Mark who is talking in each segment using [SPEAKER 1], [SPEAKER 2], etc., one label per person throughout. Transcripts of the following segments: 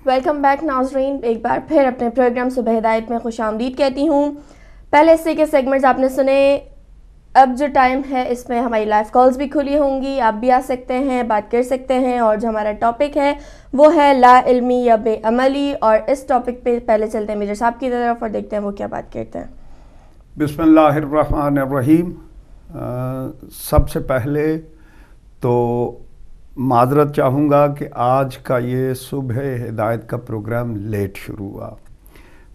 [SPEAKER 1] Welcome back ناظرین، ایک بار پھر اپنے پروگرام صبح ہدایت میں خوش آمدید کہتی ہوں۔ پہلے حصے کے سیگمنٹس آپ نے سنے، اب جو ٹائم ہے اس میں ہماری لائیو کالز بھی کھلی ہوں گی، آپ بھی آ سکتے ہیں، بات کر سکتے ہیں، اور جو ہمارا ٹاپک ہے وہ ہے لا علمی یا بے عملی، اور اس ٹاپک پہ پہلے چلتے ہیں میجر صاحب کی طرف اور دیکھتے ہیں وہ کیا بات کرتے ہیں۔
[SPEAKER 2] بسم اللہ الرحمن الرحیم۔ سب سے پہلے تو معذرت چاہوں گا کہ آج کا یہ صبح ہدایت کا پروگرام لیٹ شروع ہوا۔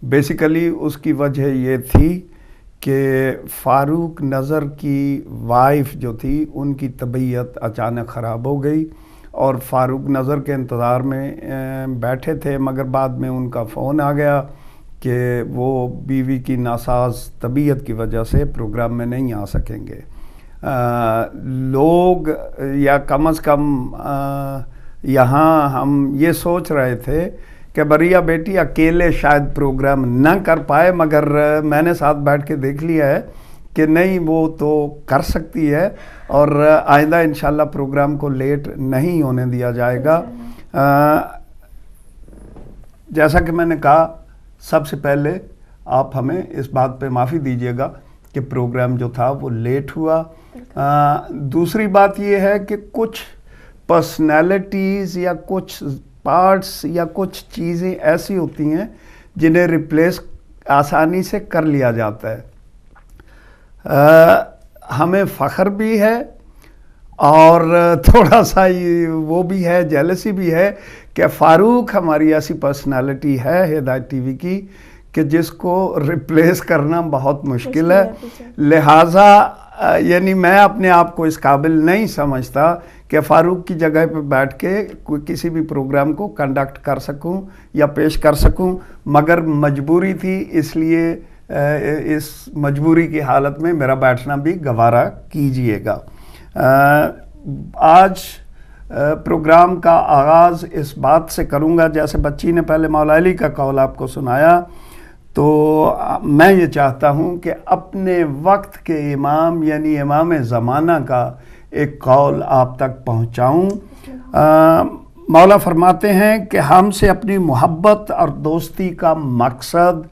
[SPEAKER 2] بیسیکلی اس کی وجہ یہ تھی کہ فاروق نظر کی وائف جو تھی ان کی طبیعت اچانک خراب ہو گئی، اور فاروق نظر کے انتظار میں بیٹھے تھے، مگر بعد میں ان کا فون آ گیا کہ وہ بیوی کی ناساز طبیعت کی وجہ سے پروگرام میں نہیں آ سکیں گے۔ لوگ یا کم از کم یہاں ہم یہ سوچ رہے تھے کہ بریہ بیٹی اکیلے شاید پروگرام نہ کر پائے، مگر میں نے ساتھ بیٹھ کے دیکھ لیا ہے کہ نہیں، وہ تو کر سکتی ہے، اور آئندہ انشاءاللہ پروگرام کو لیٹ نہیں ہونے دیا جائے گا۔ جیسا کہ میں نے کہا، سب سے پہلے آپ ہمیں اس بات پہ معافی دیجیے گا کہ پروگرام جو تھا وہ لیٹ ہوا۔ دوسری بات یہ ہے کہ کچھ پرسنالٹیز یا کچھ پارٹس یا کچھ چیزیں ایسی ہوتی ہیں جنہیں ریپلیس آسانی سے کر لیا جاتا ہے۔ ہمیں فخر بھی ہے اور تھوڑا سا وہ بھی ہے، جیلسی بھی ہے کہ فاروق ہماری ایسی پرسنالٹی ہے ہدایت ٹی وی کی کہ جس کو ریپلیس کرنا بہت مشکل ہے۔ لہٰذا یعنی میں اپنے آپ کو اس قابل نہیں سمجھتا کہ فاروق کی جگہ پہ بیٹھ کے کوئی کسی بھی پروگرام کو کنڈکٹ کر سکوں یا پیش کر سکوں، مگر مجبوری تھی، اس لیے اس مجبوری کی حالت میں میرا بیٹھنا بھی گوارا کیجئے گا۔ آج پروگرام کا آغاز اس بات سے کروں گا، جیسے بچی نے پہلے مولا علی کا قول آپ کو سنایا، تو میں یہ چاہتا ہوں کہ اپنے وقت کے امام یعنی امام زمانہ کا ایک قول آپ تک پہنچاؤں۔ مولا فرماتے ہیں کہ ہم سے اپنی محبت اور دوستی کا مقصد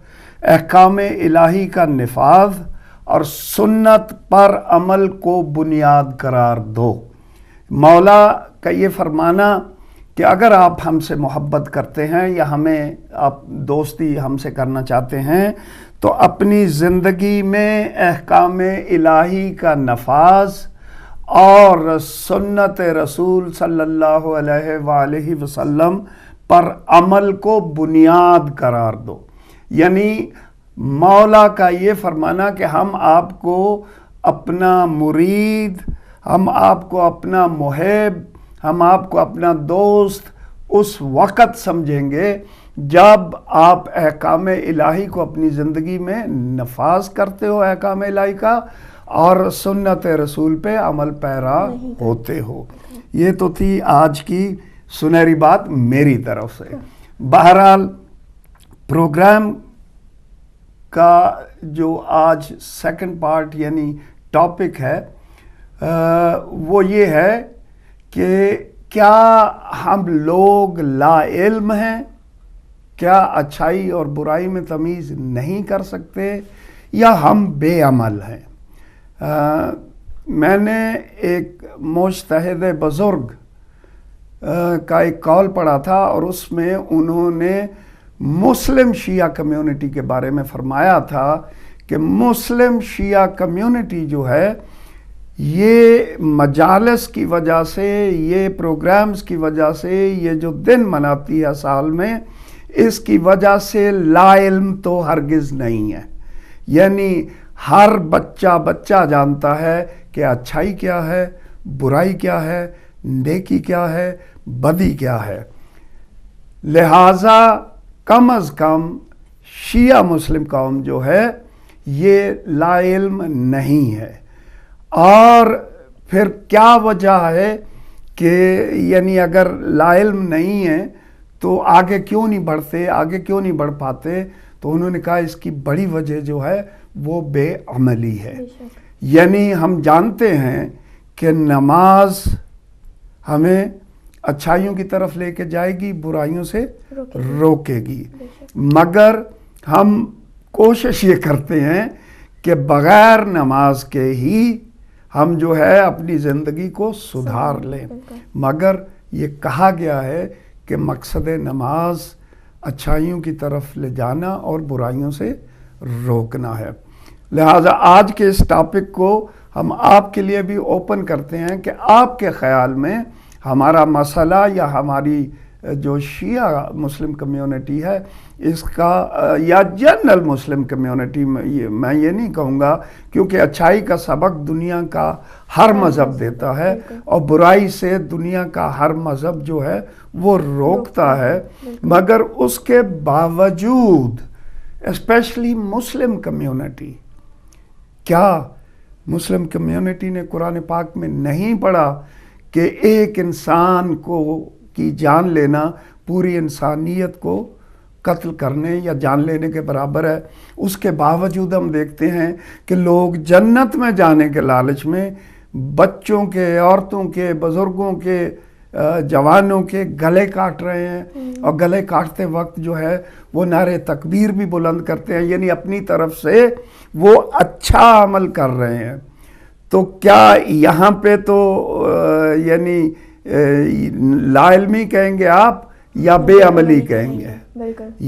[SPEAKER 2] احکام الہی کا نفاذ اور سنت پر عمل کو بنیاد قرار دو۔ مولا کا یہ فرمانا کہ اگر آپ ہم سے محبت کرتے ہیں یا ہمیں آپ دوستی ہم سے کرنا چاہتے ہیں تو اپنی زندگی میں احکام الہی کا نفاذ اور سنت رسول صلی اللہ علیہ وآلہ وسلم پر عمل کو بنیاد قرار دو۔ یعنی مولا کا یہ فرمانا کہ ہم آپ کو اپنا مرید، ہم آپ کو اپنا محب، ہم آپ کو اپنا دوست اس وقت سمجھیں گے جب آپ احکام الہی کو اپنی زندگی میں نفاذ کرتے ہو، احکام الہی کا، اور سنت رسول پہ عمل پیرا ہوتے ہو۔ یہ تو تھی آج کی سنہری بات میری طرف سے۔ بہرحال پروگرام کا جو آج سیکنڈ پارٹ یعنی ٹاپک ہے وہ یہ ہے کہ کیا ہم لوگ لا علم ہیں، کیا اچھائی اور برائی میں تمیز نہیں کر سکتے، یا ہم بے عمل ہیں۔ میں نے ایک مجتہد بزرگ کا ایک قول پڑھا تھا، اور اس میں انہوں نے مسلم شیعہ کمیونٹی کے بارے میں فرمایا تھا کہ مسلم شیعہ کمیونٹی جو ہے یہ مجالس کی وجہ سے، یہ پروگرامز کی وجہ سے، یہ جو دن مناتی ہے سال میں، اس کی وجہ سے لا علم تو ہرگز نہیں ہے۔ یعنی ہر بچہ جانتا ہے کہ اچھائی کیا ہے، برائی کیا ہے، نیکی کیا ہے، بدی کیا ہے۔ لہٰذا کم از کم شیعہ مسلم قوم جو ہے یہ لا علم نہیں ہے۔ اور پھر کیا وجہ ہے کہ یعنی اگر لا علم نہیں ہے تو آگے کیوں نہیں بڑھتے، آگے کیوں نہیں بڑھ پاتے؟ تو انہوں نے کہا اس کی بڑی وجہ جو ہے وہ بے عملی ہے۔ یعنی ہم جانتے ہیں کہ نماز ہمیں اچھائیوں کی طرف لے کے جائے گی، برائیوں سے روکے گی. مگر ہم کوشش یہ کرتے ہیں کہ بغیر نماز کے ہی ہم جو ہے اپنی زندگی کو سدھار لیں. مگر یہ کہا گیا ہے کہ مقصد نماز اچھائیوں کی طرف لے جانا اور برائیوں سے روکنا ہے. لہٰذا آج کے اس ٹاپک کو ہم آپ کے لیے بھی اوپن کرتے ہیں کہ آپ کے خیال میں ہمارا مسئلہ یا ہماری جو شیعہ مسلم کمیونٹی ہے اس کا یا جنرل مسلم کمیونٹی میں یہ نہیں کہوں گا، کیونکہ اچھائی کا سبق دنیا کا ہر مذہب دیتا ہے اور برائی سے دنیا کا ہر مذہب جو ہے وہ روکتا ہے. مگر اس کے باوجود اسپیشلی مسلم کمیونٹی، کیا مسلم کمیونٹی نے قرآن پاک میں نہیں پڑھا کہ ایک انسان کی جان لینا پوری انسانیت کو قتل کرنے یا جان لینے کے برابر ہے؟ اس کے باوجود ہم دیکھتے ہیں کہ لوگ جنت میں جانے کے لالچ میں بچوں کے، عورتوں کے، بزرگوں کے، جوانوں کے گلے کاٹ رہے ہیں، اور گلے کاٹتے وقت جو ہے وہ نعرے تکبیر بھی بلند کرتے ہیں، یعنی اپنی طرف سے وہ اچھا عمل کر رہے ہیں. تو کیا یہاں پہ تو یعنی لا علمی کہیں گے آپ یا بے عملی کہیں گے؟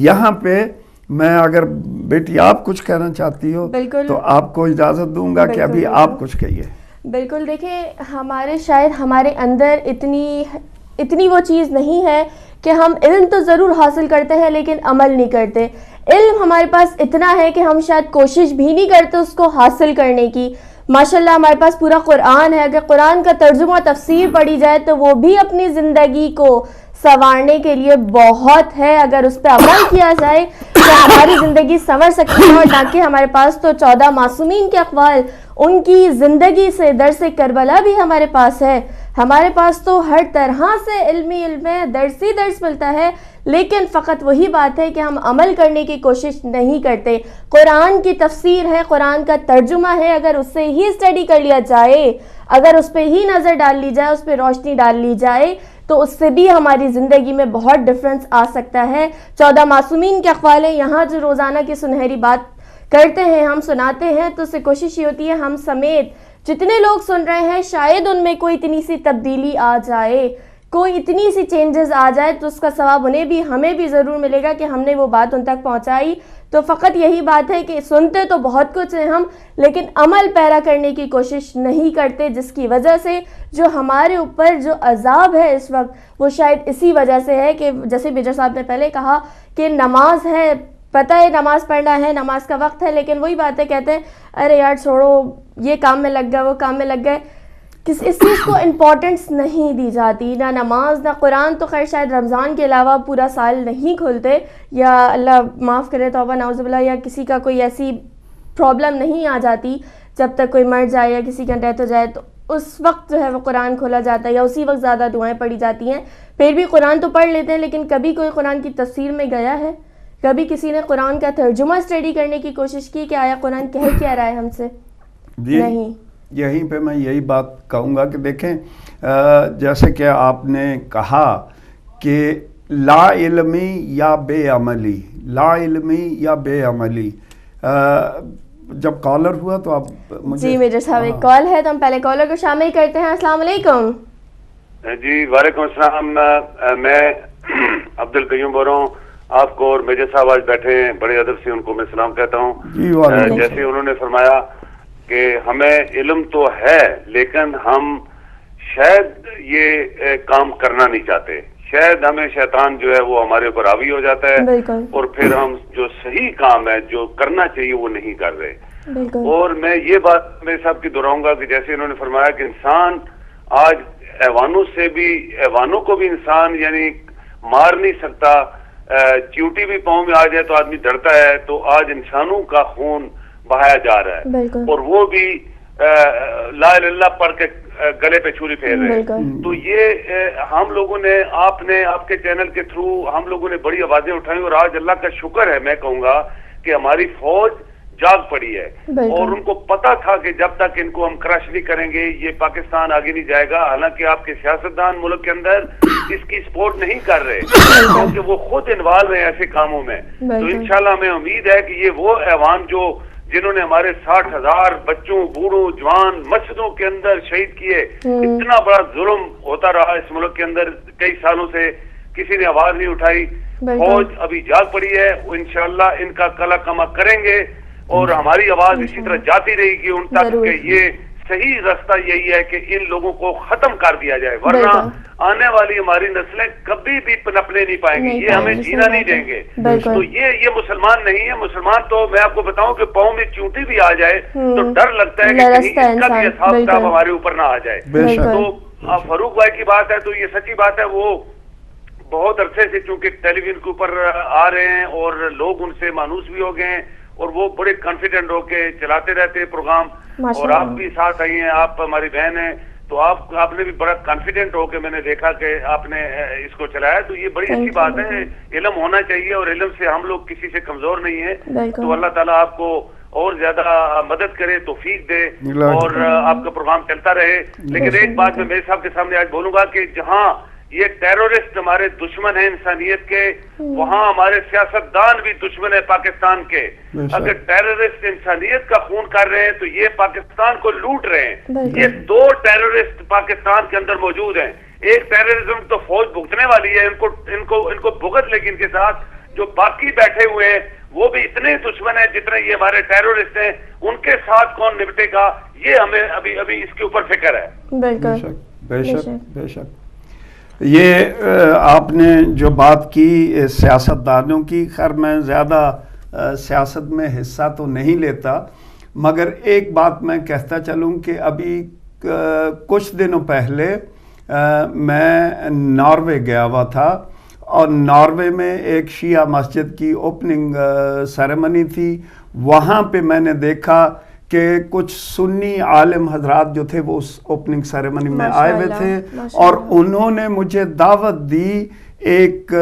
[SPEAKER 2] یہاں پہ میں اگر بیٹی آپ کچھ کہنا چاہتی ہو تو آپ کو اجازت دوں گا کہ ابھی آپ کچھ کہیے.
[SPEAKER 1] بالکل، دیکھیں شاید ہمارے اندر اتنی وہ چیز نہیں ہے کہ ہم علم تو ضرور حاصل کرتے ہیں لیکن عمل نہیں کرتے. علم ہمارے پاس اتنا ہے کہ ہم شاید کوشش بھی نہیں کرتے اس کو حاصل کرنے کی. ماشاءاللہ ہمارے پاس پورا قرآن ہے، اگر قرآن کا ترجمہ تفسیر پڑھی جائے تو وہ بھی اپنی زندگی کو سنوارنے کے لیے بہت ہے. اگر اس پہ عمل کیا جائے تو ہماری زندگی سنور سکتی ہے. اور تاکہ ہمارے پاس تو 14 معصومین کے اقوال، ان کی زندگی سے درس کربلا بھی ہمارے پاس ہے. ہمارے پاس تو ہر طرح سے علم ہے، درس ہی درس ملتا ہے. لیکن فقط وہی بات ہے کہ ہم عمل کرنے کی کوشش نہیں کرتے. قرآن کی تفسیر ہے، قرآن کا ترجمہ ہے، اگر اس سے ہی اسٹڈی کر لیا جائے، اگر اس پہ ہی نظر ڈال لی جائے، اس پہ روشنی ڈال لی جائے تو اس سے بھی ہماری زندگی میں بہت ڈفرنس آ سکتا ہے. 14 معصومین کے اقوال یہاں جو روزانہ کی سنہری بات کرتے ہیں، ہم سناتے ہیں، تو اس سے کوشش یہ ہوتی ہے ہم سمیت جتنے لوگ سن رہے ہیں شاید ان میں کوئی اتنی سی تبدیلی آ جائے، کوئی اتنی سی چینجز آ جائے، تو اس کا ثواب انہیں بھی ہمیں بھی ضرور ملے گا کہ ہم نے وہ بات ان تک پہنچائی. تو فقط یہی بات ہے کہ سنتے تو بہت کچھ ہیں ہم، لیکن عمل پیرا کرنے کی کوشش نہیں کرتے، جس کی وجہ سے جو ہمارے اوپر جو عذاب ہے اس وقت وہ شاید اسی وجہ سے ہے کہ جیسے بیجر صاحب نے پہلے کہا کہ نماز ہے، پتہ ہے نماز پڑھنا ہے، نماز کا وقت ہے، لیکن وہی باتیں کہتے ہیں ارے یار چھوڑو، یہ کام میں لگ گئے، وہ کام میں لگ گئے. اس چیز کو امپورٹنس نہیں دی جاتی. نہ نماز نہ قرآن تو خیر شاید رمضان کے علاوہ پورا سال نہیں کھلتے، یا اللہ معاف کرے توبہ نعوذ باللہ، یا کسی کا کوئی ایسی پرابلم نہیں آ جاتی جب تک کوئی مر جائے یا کسی کا ڈیتھ ہو جائے تو اس وقت جو ہے وہ قرآن کھولا جاتا ہے یا اسی وقت زیادہ دعائیں پڑھی جاتی ہیں. پھر بھی قرآن تو پڑھ لیتے ہیں، لیکن کبھی کوئی قرآن کی تفسیر میں گیا ہے؟ کبھی کسی نے قرآن کا ترجمہ اسٹڈی کرنے کی کوشش کی کہ آیا قرآن کہہ کیا رہا ہے ہم سے؟ نہیں.
[SPEAKER 2] یہیں پہ میں یہی بات کہوں گا کہ دیکھیں جیسے کہ آپ نے کہا کہ لا علمی یا بے عملی، لا علمی یا بے عملی، جب کالر ہوا تو آپ مجھے
[SPEAKER 1] جی میجر صاحب ایک کال ہے تو ہم پہلے کالر کو شامل کرتے ہیں. السلام علیکم.
[SPEAKER 3] جی وعلیکم السلام. میں عبد القیوم بول رہا ہوں. آپ کو اور میجر صاحب آج بیٹھے ہیں، بڑے ادب سے ان کو میں سلام کہتا ہوں. جیسے انہوں نے فرمایا کہ ہمیں علم تو ہے لیکن ہم شاید یہ کام کرنا نہیں چاہتے، شاید ہمیں شیطان جو ہے وہ ہمارے اوپر حاوی ہو جاتا ہے اور پھر ہم جو صحیح کام ہے جو کرنا چاہیے وہ نہیں کر رہے. اور میں یہ بات میرے صاحب کی دہراؤں گا کہ جیسے انہوں نے فرمایا کہ انسان آج حیوانوں کو بھی انسان یعنی مار نہیں سکتا، چیوٹی بھی پاؤں میں آ جائے تو آدمی ڈرتا ہے، تو آج انسانوں کا خون بہایا جا رہا ہے اور وہ بھی لا الہ الا اللہ پڑھ کے گلے پہ چھری پھیر رہے ہیں. تو یہ ہم لوگوں نے آپ کے چینل کے تھرو ہم لوگوں نے بڑی آوازیں اٹھائی اور آج اللہ کا شکر ہے میں کہوں گا کہ ہماری فوج جاگ پڑی ہے اور ان کو پتا تھا کہ جب تک ان کو ہم کرش نہیں کریں گے یہ پاکستان آگے نہیں جائے گا. حالانکہ آپ کے سیاستدان ملک کے اندر اس کی سپورٹ نہیں کر رہے کیونکہ وہ خود انوالو ہیں ایسے کاموں میں. تو انشاءاللہ ہمیں امید ہے کہ یہ وہ ایوان جنہوں نے ہمارے 60,000 بچوں بوڑھوں جوان مسجدوں کے اندر شہید کیے, اتنا بڑا ظلم ہوتا رہا اس ملک کے اندر کئی سالوں سے, کسی نے آواز نہیں اٹھائی. فوج ابھی جاگ پڑی ہے, وہ انشاءاللہ ان کا کلا کما کریں گے اور ہماری آواز اسی طرح جاتی رہے گی ان تک کہ یہ صحیح راستہ یہی ہے کہ ان لوگوں کو ختم کر دیا جائے, ورنہ آنے والی ہماری نسلیں کبھی بھی پنپنے نہیں پائیں گی, یہ ہمیں جینا نہیں دیں گے. تو یہ مسلمان نہیں ہے. مسلمان تو میں آپ کو بتاؤں کہ پاؤں میں چونٹی بھی آ جائے تو ڈر لگتا ہے کہ کہیں اس کا بھی حساب کتاب ہمارے اوپر نہ آ جائے. تو فاروق بھائی کی بات ہے تو یہ سچی بات ہے, وہ بہت عرصے سے چونکہ ٹیلی ویژن کے اوپر آ رہے ہیں اور لوگ ان سے مانوس بھی ہو گئے ہیں اور وہ بڑے کانفیڈنٹ ہو کے چلاتے رہتے ہیں پروگرام, اور آپ بھی ساتھ آئی ہیں, آپ ہماری بہن ہیں, تو آپ نے بھی بڑا کانفیڈنٹ ہو کے میں نے دیکھا کہ آپ نے اس کو چلایا, تو یہ بڑی اچھی بات ہے. علم ہونا چاہیے اور علم سے ہم لوگ کسی سے کمزور نہیں ہیں. تو اللہ تعالیٰ آپ کو اور زیادہ مدد کرے, توفیق دے اور آپ کا پروگرام چلتا رہے. لیکن ایک بات میں میرے صاحب کے سامنے آج بولوں گا کہ جہاں یہ ٹیرورسٹ ہمارے دشمن ہیں انسانیت کے, وہاں ہمارے سیاستدان بھی دشمن ہیں پاکستان کے. اگر ٹیرورسٹ انسانیت کا خون کر رہے ہیں تو یہ پاکستان کو لوٹ رہے ہیں. یہ دو ٹیرورسٹ پاکستان کے اندر موجود ہیں. ایک ٹیررزم تو فوج بھگتنے والی ہے, ان کو بھگت, لیکن ان کے ساتھ جو باقی بیٹھے ہوئے ہیں وہ بھی اتنے دشمن ہیں جتنے یہ ہمارے ٹیرورسٹ ہیں. ان کے ساتھ کون نپٹے گا, یہ ہمیں ابھی اس کے اوپر فکر ہے.
[SPEAKER 2] بے شک. یہ آپ نے جو بات کی سیاستدانوں کی, خیر میں زیادہ سیاست میں حصہ تو نہیں لیتا, مگر ایک بات میں کہتا چلوں کہ ابھی کچھ دنوں پہلے میں ناروے گیا ہوا تھا اور ناروے میں ایک شیعہ مسجد کی اوپننگ سیریمنی تھی. وہاں پہ میں نے دیکھا کہ کچھ سنی عالم حضرات جو تھے وہ اس اوپننگ سیریمنی میں آئے ہوئے تھے اور انہوں نے مجھے دعوت دی ایک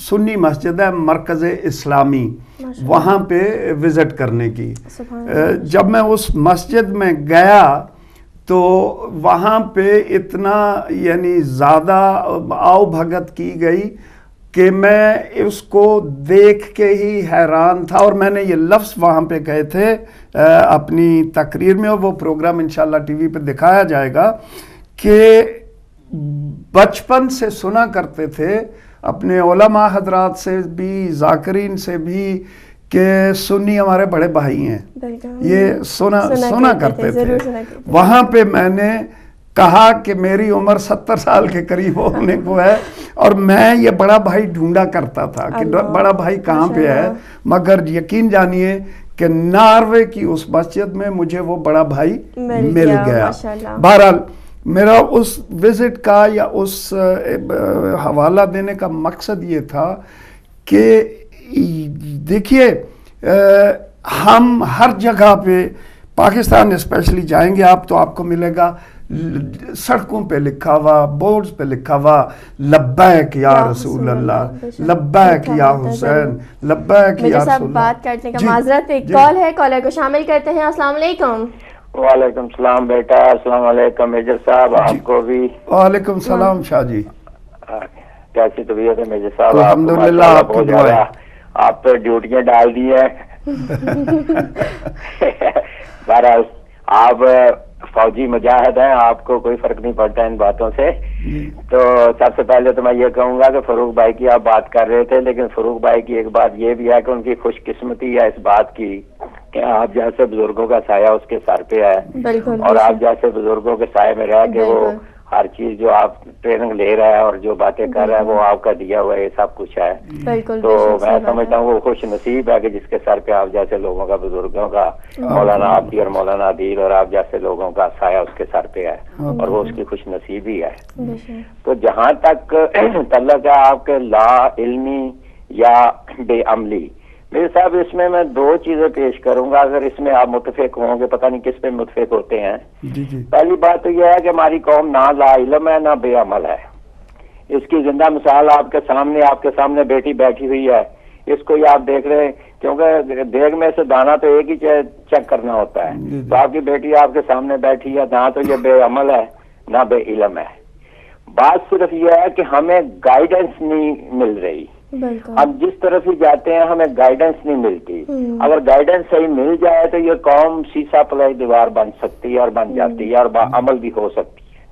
[SPEAKER 2] سنی مسجد ہے مرکز اسلامی, وہاں پہ وزٹ کرنے کی. جب میں اس مسجد میں گیا تو وہاں پہ اتنا یعنی زیادہ آؤ بھگت کی گئی کہ میں اس کو دیکھ کے ہی حیران تھا. اور میں نے یہ لفظ وہاں پہ کہے تھے اپنی تقریر میں, اور وہ پروگرام انشاءاللہ ٹی وی پہ دکھایا جائے گا, کہ بچپن سے سنا کرتے تھے اپنے علماء حضرات سے بھی, ذاکرین سے بھی, کہ سنی ہمارے بڑے بھائی ہیں, یہ سنا کرتے تھے. وہاں پہ میں نے کہا کہ میری عمر 70 سال کے قریب ہونے کو ہے اور میں یہ بڑا بھائی ڈھونڈا کرتا تھا کہ بڑا بھائی کہاں پہ ہے, مگر یقین جانیے کہ ناروے کی اس مسجد میں مجھے وہ بڑا بھائی مل گیا. بہرحال میرا اس وزٹ کا یا اس حوالہ دینے کا مقصد یہ تھا کہ دیکھیے ہم ہر جگہ پہ پاکستان اسپیشلی جائیں گے آپ تو آپ کو ملے گا سڑکوں پہ لکھا ہوا, بورڈز پہ لکھا ہوا, لبیک یا رسول اللہ, لبیک یا حسین, لبیک یا رسول اللہ.
[SPEAKER 1] بات کرنے کا معذرت, ایک کال ہے, کالر کو شامل کرتے ہیں. السلام علیکم.
[SPEAKER 4] وعلیکم السلام بیٹا. السلام علیکم میجر صاحب, آپ کو بھی.
[SPEAKER 2] وعلیکم السلام شاہ جی.
[SPEAKER 4] کیسی طبیعت ہے میجر صاحب؟
[SPEAKER 2] الحمدللہ, آپ کی دعا ہے.
[SPEAKER 4] آپ تو ڈیوٹیاں ڈال دی ہیں. بہرحال آپ فوجی مجاہد ہیں, آپ کو کوئی فرق نہیں پڑتا ان باتوں سے. تو سب سے پہلے تو میں یہ کہوں گا کہ فاروق بھائی کی آپ بات کر رہے تھے, لیکن فاروق بھائی کی ایک بات یہ بھی ہے کہ ان کی خوش قسمتی ہے اس بات کی کہ آپ جیسے بزرگوں کا سایہ اس کے سر پہ ہے, اور آپ جیسے بزرگوں کے سائے میں رہ کے وہ ہر چیز جو آپ ٹریننگ لے رہا ہے اور جو باتیں کر رہا ہے وہ آپ کا دیا ہوا ہے, سب کچھ ہے. تو میں سمجھتا ہوں وہ خوش نصیب ہے کہ جس کے سر پہ آپ جیسے لوگوں کا, بزرگوں کا, مولانا عابدی اور مولانا عدیل اور آپ جیسے لوگوں کا سایہ اس کے سر پہ ہے, اور وہ اس کی خوش نصیبی ہے. تو جہاں تک تعلق ہے آپ کے لا علمی یا بے عملی, میرے صاحب اس میں دو چیزیں پیش کروں گا, اگر اس میں آپ متفق ہوں گے, پتہ نہیں کس پہ متفق ہوتے ہیں. پہلی بات تو یہ ہے کہ ہماری قوم نہ لا علم ہے نہ بے عمل ہے. اس کی زندہ مثال آپ کے سامنے بیٹی بیٹھی ہوئی ہے, اس کو ہی آپ دیکھ رہے ہیں، کیونکہ دیگ میں سے دانا تو ایک ہی چیک کرنا ہوتا ہے. تو آپ کی بیٹی آپ کے سامنے بیٹھی ہے، نہ تو یہ بے عمل ہے نہ بے علم ہے. بات صرف یہ ہے کہ ہمیں گائیڈنس نہیں مل رہی. ہم جس طرف ہی جاتے ہیں ہمیں گائیڈنس نہیں ملتی. اگر گائیڈنس صحیح مل جائے تو یہ قوم سیسا پلائی دیوار بن سکتی ہے اور بن جاتی ہے اور عمل بھی ہو سکتی ہے.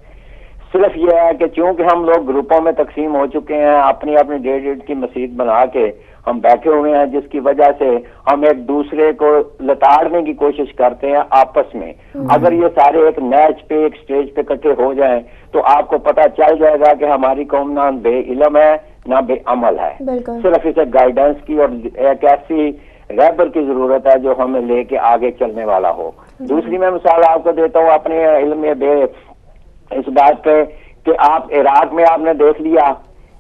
[SPEAKER 4] صرف یہ ہے کہ چونکہ ہم لوگ گروپوں میں تقسیم ہو چکے ہیں، اپنی اپنی ڈیٹ کی مسجد بنا کے ہم بیٹھے ہوئے ہیں، جس کی وجہ سے ہم ایک دوسرے کو لتاڑنے کی کوشش کرتے ہیں آپس میں. اگر یہ سارے ایک نیچ پہ ایک سٹیج پہ اکٹھے ہو جائیں تو آپ کو پتہ چل جائے گا کہ ہماری قوم نہ بے علم ہے نہ بے عمل ہے. صرف اسے گائیڈنس کی اور ایک ایسی رہبر کی ضرورت ہے جو ہمیں لے کے آگے چلنے والا ہو. دوسری میں مثال آپ کو دیتا ہوں اپنے علم میں اس بات پہ کہ آپ عراق میں آپ نے دیکھ لیا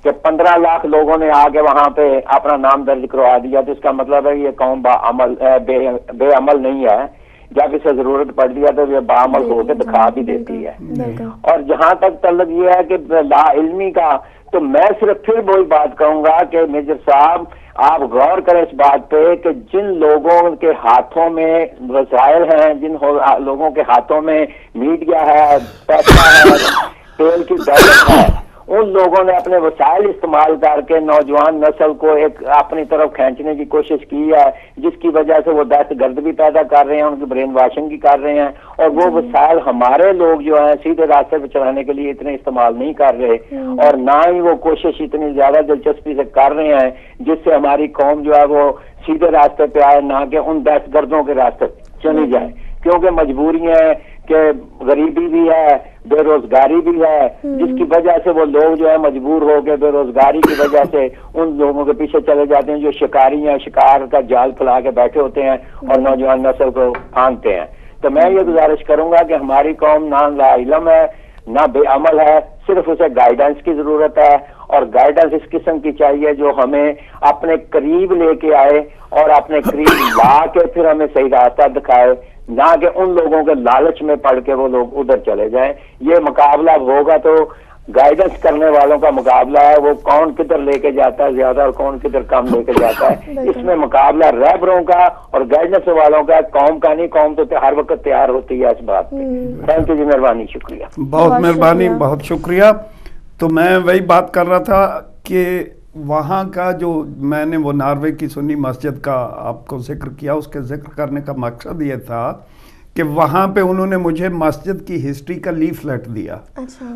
[SPEAKER 4] کہ 15 لاکھ لوگوں نے آ کے وہاں پہ اپنا نام درج کروا دیا، تو اس کا مطلب ہے یہ قوم بے عمل نہیں ہے. جب اسے ضرورت پڑ دیا تو یہ باعمل ہو کے دکھا بھی دیتی ہے. اور جہاں تک تعلق یہ ہے کہ لا علمی کا، تو میں صرف پھر وہی بات کہوں گا کہ میجر صاحب آپ غور کریں اس بات پہ کہ جن لوگوں کے ہاتھوں میں وسائل ہیں، جن لوگوں کے ہاتھوں میں میڈیا ہے، پیسہ ہے، تیل کی دولت ہے، ان لوگوں نے اپنے وسائل استعمال کر کے نوجوان نسل کو ایک اپنی طرف کھینچنے کی کوشش کی ہے، جس کی وجہ سے وہ دہشت گرد بھی پیدا کر رہے ہیں، ان کی برین واشنگ بھی کر رہے ہیں. اور وہ وسائل ہمارے لوگ جو ہیں سیدھے راستے پہ چلانے کے لیے اتنے استعمال نہیں کر رہے، اور نہ ہی وہ کوشش اتنی زیادہ دلچسپی سے کر رہے ہیں جس سے ہماری قوم جو ہے وہ سیدھے راستے پہ آئے، نہ کہ ان دہشت گردوں کے راستے چلی جائے. کیونکہ مجبوریاں ہیں کہ غریبی بھی ہے، بے روزگاری بھی ہے، جس کی وجہ سے وہ لوگ جو ہے مجبور ہو کے بے روزگاری کی وجہ سے ان لوگوں کے پیچھے چلے جاتے ہیں جو شکاری ہیں، شکار کا جال پھیلا کے بیٹھے ہوتے ہیں اور نوجوان نسل کو پھانگتے ہیں. تو میں یہ گزارش کروں گا کہ ہماری قوم نہ لا علم ہے نہ بے عمل ہے، صرف اسے گائیڈنس کی ضرورت ہے. اور گائیڈنس اس قسم کی چاہیے جو ہمیں اپنے قریب لے کے آئے اور اپنے قریب لا کے پھر ہمیں صحیح راستہ دکھائے، نہ کہ ان لوگوں کے لالچ میں پڑ کے وہ لوگ ادھر چلے جائیں. یہ مقابلہ ہوگا تو گائیڈنس کرنے والوں کا مقابلہ ہے، وہ کون کدھر لے کے جاتا ہے زیادہ اور کون کدھر کم لے کے جاتا ہے. اس میں مقابلہ رہبروں کا اور گائیڈنس والوں کا، قوم کا نہیں. قوم تو ہر وقت تیار ہوتی ہے اس بات پہ. تھینک یو جی، مہربانی، شکریہ.
[SPEAKER 2] بہت مہربانی، بہت شکریہ. تو میں وہی بات کر رہا تھا کہ وہاں کا جو میں نے وہ ناروے کی سنی مسجد کا آپ کو ذکر کیا، اس کے ذکر کرنے کا مقصد یہ تھا کہ وہاں پہ انہوں نے مجھے مسجد کی ہسٹری کا لیفلیٹ دیا.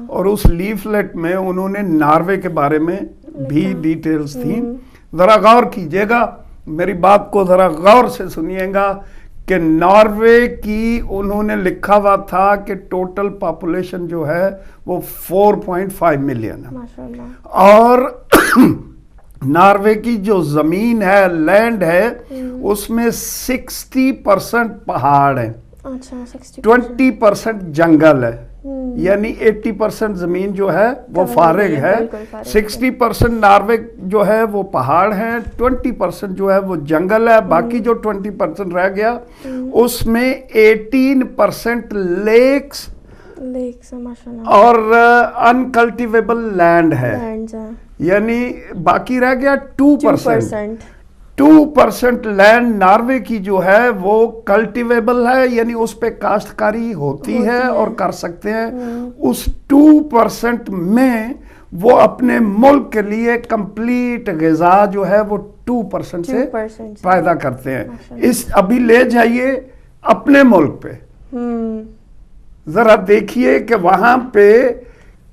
[SPEAKER 2] اور اس لیفلیٹ میں انہوں نے ناروے کے بارے میں بھی ڈیٹیلز تھیں. ذرا غور کیجئے گا، میری بات کو ذرا غور سے سنیے گا کہ ناروے کی انہوں نے لکھا ہوا تھا کہ ٹوٹل پاپولیشن جو ہے وہ 4.5 ملین ہے، اور ناروے کی جو زمین ہے، لینڈ ہے، اس میں 60% پہاڑ ہیں، 20% جنگل ہے، یعنی 80% زمین جو ہے وہ فارغ ہے. 60% ناروے جو ہے وہ پہاڑ ہیں، 20% جو ہے وہ جنگل ہے. باقی جو 20% رہ گیا اس میں 18% لیکس اور انکلٹیویبل لینڈ ہے، یعنی باقی رہ گیا 2% لینڈ ناروے کی جو ہے وہ کلٹیویبل ہے، یعنی اس پہ کاشتکاری ہوتی ہے اور کر سکتے ہیں. اس 2% میں وہ اپنے ملک کے لیے کمپلیٹ غذا جو ہے وہ 2% سے پیدا کرتے ہیں. اس ابھی لے جائیے اپنے ملک پہ، ذرا دیکھیے کہ وہاں پہ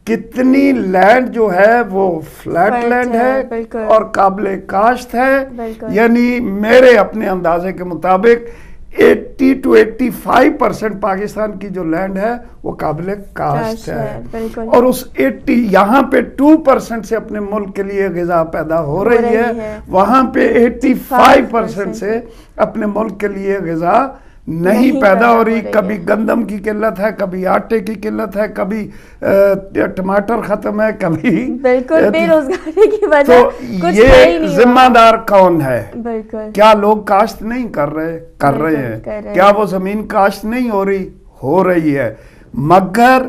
[SPEAKER 2] کتنی لینڈ جو ہے وہ فلیٹ لینڈ ہے اور قابل کاشت ہے. یعنی میرے اپنے اندازے کے مطابق 80 to 85% پاکستان کی جو لینڈ ہے وہ قابل کاشت ہے، اور اس 80 یہاں پہ 2% سے اپنے ملک کے لیے غذا پیدا ہو رہی ہے، وہاں پہ 85% سے اپنے ملک کے لیے غذا نہیں پیدا ہو رہی. کبھی گندم کی قلت ہے، کبھی آٹے کی قلت ہے، کبھی ٹماٹر ختم ہے، کبھی
[SPEAKER 1] بالکل بے روزگاری کی وجہ.
[SPEAKER 2] تو یہ ذمہ دار کون ہے؟ کیا لوگ کاشت نہیں کر رہے ہیں؟ کیا وہ زمین کاشت نہیں ہو رہی ہے؟ مگر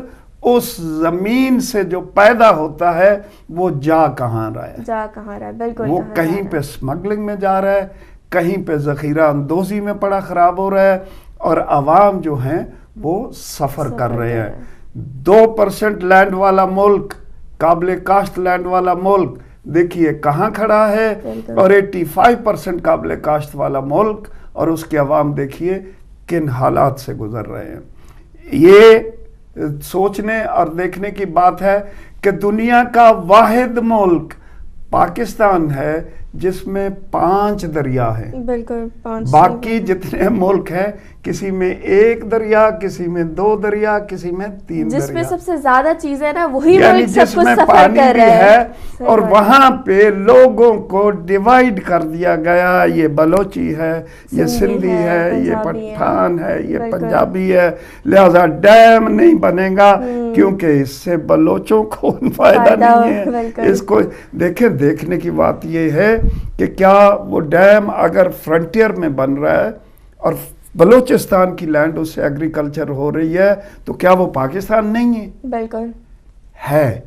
[SPEAKER 2] اس زمین سے جو پیدا ہوتا ہے وہ جا کہاں رہا ہے
[SPEAKER 1] بالکل
[SPEAKER 2] وہ کہیں پہ سمگلنگ میں جا رہا ہے, کہیں پہ ذخیرہ اندوزی میں پڑا خراب ہو رہا ہے, اور عوام جو ہیں وہ سفر کر رہے ہیں. 2% لینڈ والا ملک, قابل کاشت لینڈ والا ملک دیکھیے کہاں کھڑا ہے, اور 85% قابل کاشت والا ملک اور اس کے عوام دیکھیے کن حالات سے گزر رہے ہیں. یہ سوچنے اور دیکھنے کی بات ہے کہ دنیا کا واحد ملک پاکستان ہے جس میں 5 دریا ہیں.
[SPEAKER 1] بالکل.
[SPEAKER 2] باقی جتنے ملک ہیں کسی میں 1 دریا, کسی میں 2 دریا, کسی میں 3 دریا.
[SPEAKER 1] جس میں سب سے زیادہ چیزیں نا وہی
[SPEAKER 2] یعنی
[SPEAKER 1] ملک سب
[SPEAKER 2] جس
[SPEAKER 1] کچھ
[SPEAKER 2] میں
[SPEAKER 1] سفر
[SPEAKER 2] پانی
[SPEAKER 1] کر
[SPEAKER 2] بھی
[SPEAKER 1] رہے
[SPEAKER 2] ہے
[SPEAKER 1] ہیں.
[SPEAKER 2] اور وہاں پہ لوگوں کو ڈیوائیڈ کر دیا گیا, یہ بلوچی ہے, یہ سندھی ہے, یہ پٹھان ہے, یہ پنجابی ہے, لہذا ڈیم نہیں بنے گا کیونکہ اس سے بلوچوں کو فائدہ نہیں ہے. اس کو دیکھنے کی بات یہ ہے کہ کیا وہ ڈیم اگر فرنٹیئر میں بن رہا ہے اور بلوچستان کی لینڈ اس سے ایگریکلچر ہو رہی ہے تو کیا وہ پاکستان نہیں ہے؟
[SPEAKER 1] بالکل
[SPEAKER 2] ہے.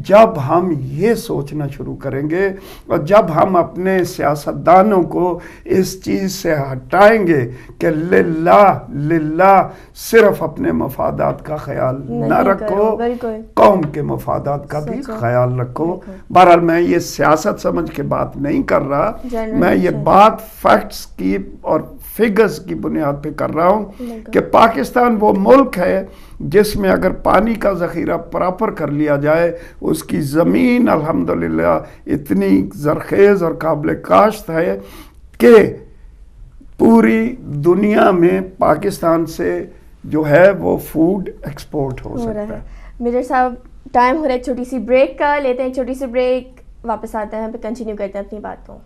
[SPEAKER 2] جب ہم یہ سوچنا شروع کریں گے اور جب ہم اپنے سیاستدانوں کو اس چیز سے ہٹائیں گے کہ للہ صرف اپنے مفادات کا خیال نہ رکھو, قوم کے مفادات کا بھی خیال رکھو. بہرحال میں یہ سیاست سمجھ کے بات نہیں کر رہا, میں یہ بات فیکٹس کی اور فگرز کی بنیاد پہ کر رہا ہوں کہ پاکستان وہ ملک ہے جس میں اگر پانی کا ذخیرہ پراپر کر لیا جائے, اس کی زمین الحمدللہ اتنی زرخیز اور قابل کاشت ہے کہ پوری دنیا میں پاکستان سے جو ہے وہ فوڈ ایکسپورٹ ہو سکتا ہے.
[SPEAKER 1] میجر صاحب ٹائم ہو رہا ہے ایک چھوٹی سی بریک کا, لیتے ہیں ایک چھوٹی سی بریک, واپس آتے ہیں پھر کنٹینیو کرتے ہیں اپنی بات کو.